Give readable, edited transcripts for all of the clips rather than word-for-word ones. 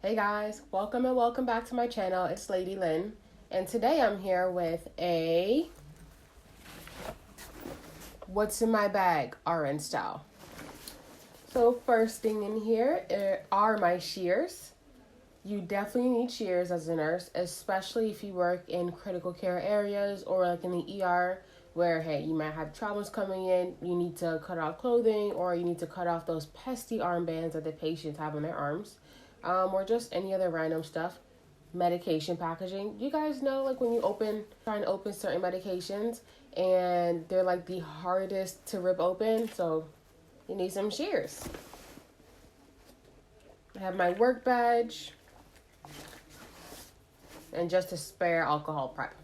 Hey guys, welcome and welcome back to my channel. It's Lady Lynn, and today I'm here with a what's in my bag RN style. So first thing in here are my shears. You definitely need shears as a nurse, especially if you work in critical care areas or like in the ER where, hey, you might have traumas coming in, you need to cut off clothing or you need to cut off those pesky armbands that the patients have on their arms, or just any other random stuff. Medication packaging. You guys know, like when you trying to open certain medications and they're like the hardest to rip open, so you need some shears. I have my work badge and just a spare alcohol prep.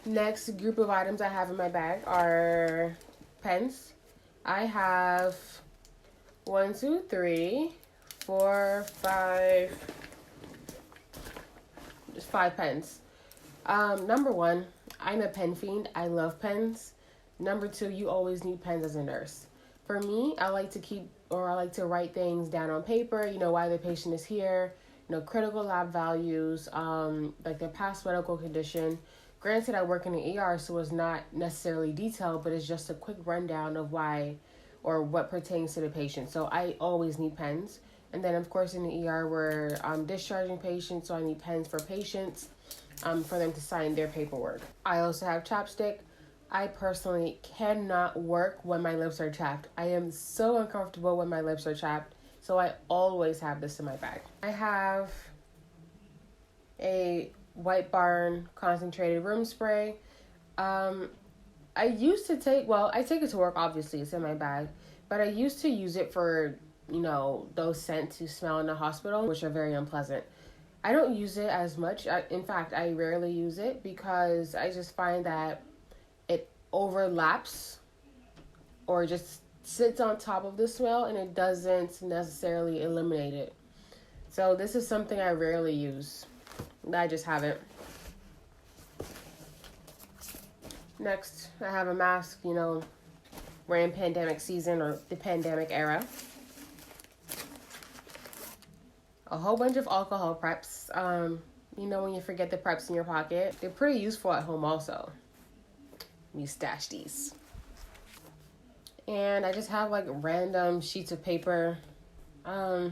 Next group of items I have in my bag are pens. I have 5 pens. Number one, I'm a pen fiend. I love pens. Number two, you always need pens as a nurse. For me, I like to write things down on paper, why the patient is here, critical lab values, like their past medical condition. Granted, I work in the ER, so it's not necessarily detailed, but it's just a quick rundown of why or what pertains to the patient. So I always need pens. And then, of course, in the ER, we're discharging patients, so I need pens for patients for them to sign their paperwork. I also have chapstick. I personally cannot work when my lips are chapped. I am so uncomfortable when my lips are chapped, so I always have this in my bag. I have a White Barn concentrated room spray. I take it to work, obviously, it's in my bag, but I used to use it for, those scents you smell in the hospital, which are very unpleasant. I don't use it as much. In fact, I rarely use it because I just find that it overlaps or just sits on top of the smell and it doesn't necessarily eliminate it. So this is something I rarely use. I just have it. Next, I have a mask, we're in pandemic season or the pandemic era. A whole bunch of alcohol preps. When you forget the preps in your pocket. They're pretty useful at home also. You stash these. And I just have like random sheets of paper. I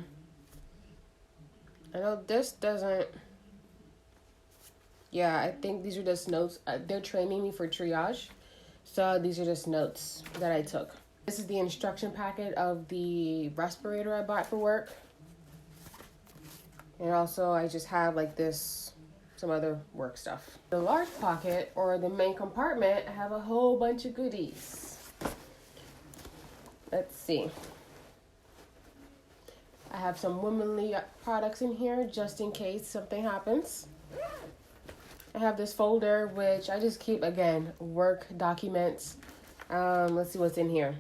know this doesn't... Yeah, I think these are just notes. They're training me for triage. So these are just notes that I took. This is the instruction packet of the respirator I bought for work. And also I just have like this, some other work stuff. The large pocket or the main compartment, I have a whole bunch of goodies. Let's see. I have some womanly products in here just in case something happens. I have this folder, which I just keep, again, work documents. Let's see what's in here.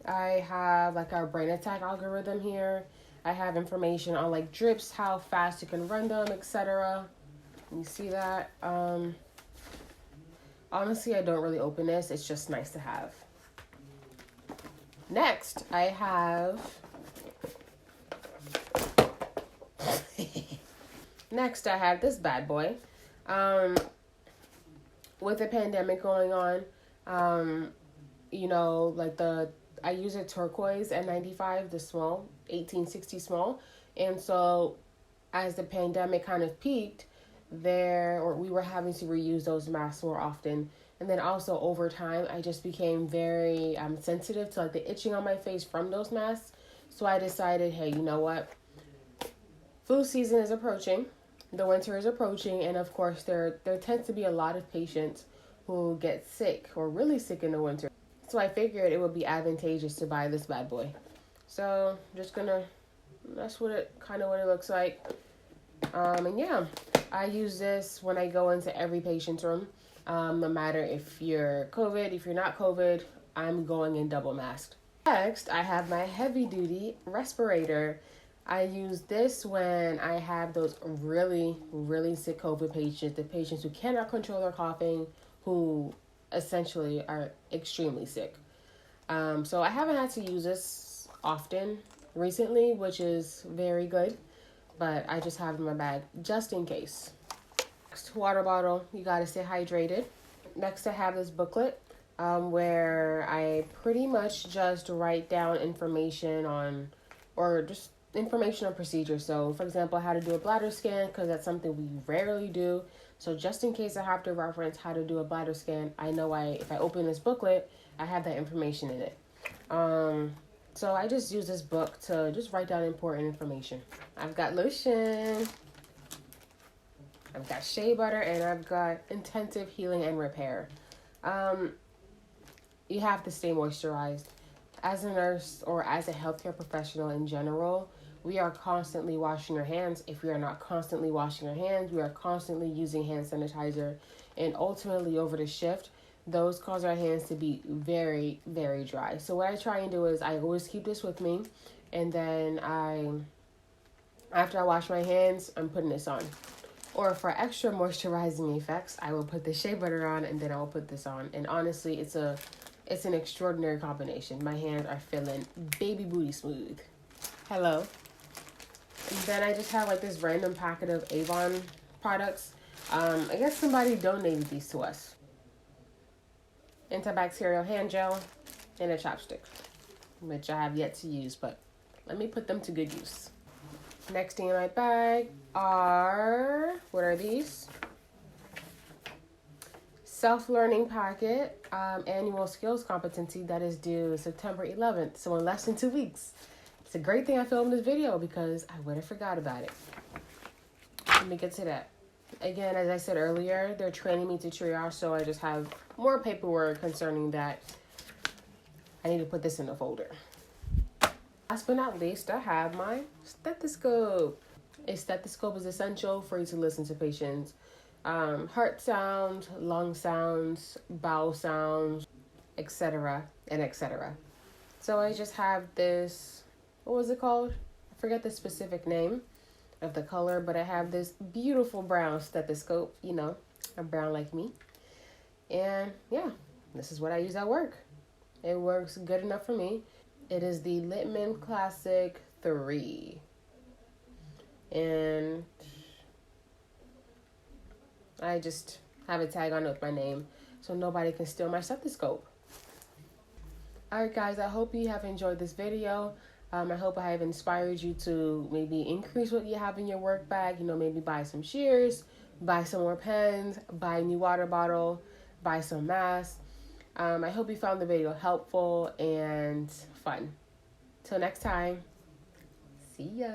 I have like our brain attack algorithm here. I have information on like drips, how fast you can run them, etc. You see that? Honestly, I don't really open this. It's just nice to have. Next, I have... Next, I have this bad boy. With the pandemic going on, I use a turquoise N95, the small, 1860 small. And so as the pandemic kind of peaked, we were having to reuse those masks more often. And then also over time, I just became very sensitive to like the itching on my face from those masks. So I decided, hey, you know what? Flu season is approaching. The winter is approaching, and of course, there tends to be a lot of patients who get sick or really sick in the winter. So I figured it would be advantageous to buy this bad boy. So that's what it looks like. And yeah, I use this when I go into every patient's room. No matter if you're COVID, if you're not COVID, I'm going in double masked. Next, I have my heavy duty respirator. I use this when I have those really, really sick COVID patients, the patients who cannot control their coughing, who essentially are extremely sick. So I haven't had to use this often, recently, which is very good. But I just have it in my bag just in case. Next, water bottle. You gotta stay hydrated. Next, I have this booklet where I pretty much just write down information on, or just information on procedures. So, for example, how to do a bladder scan, because that's something we rarely do. So, just in case I have to reference how to do a bladder scan, I know if I open this booklet, I have that information in it. So I just use this book to just write down important information. I've got lotion, I've got shea butter, and I've got intensive healing and repair. You have to stay moisturized. As a nurse or as a healthcare professional in general, we are constantly washing our hands. If we are not constantly washing our hands, we are constantly using hand sanitizer. And ultimately, over the shift, those cause our hands to be very, very dry. So what I try and do is I always keep this with me. And then after I wash my hands, I'm putting this on. Or for extra moisturizing effects, I will put the shea butter on and then I will put this on. And honestly, it's an extraordinary combination. My hands are feeling baby booty smooth. Hello. And then I just have like this random packet of Avon products. I guess somebody donated these to us. Antibacterial hand gel and a chapstick, which I have yet to use, but let me put them to good use. Next thing in my bag what are these? Self-learning packet, annual skills competency that is due September 11th, so in less than 2 weeks. It's a great thing I filmed this video because I would have forgot about it. Let me get to that. Again, as I said earlier, they're training me to triage, so I just have more paperwork concerning that. I need to put this in a folder. Last but not least, I have my stethoscope. A stethoscope is essential for you to listen to patients' heart sounds, lung sounds, bowel sounds, etc. and etc. So I just have this, what was it called? I forget the specific name of the color, but I have this beautiful brown stethoscope, I'm brown like me. And yeah, this is what I use at work. It works good enough for me. It is the Littmann Classic 3. And I just have a tag on it with my name so nobody can steal my stethoscope. Alright guys, I hope you have enjoyed this video. I hope I have inspired you to maybe increase what you have in your work bag. Maybe buy some shears, buy some more pens, buy a new water bottle, buy some masks. I hope you found the video helpful and fun. Till next time, see ya.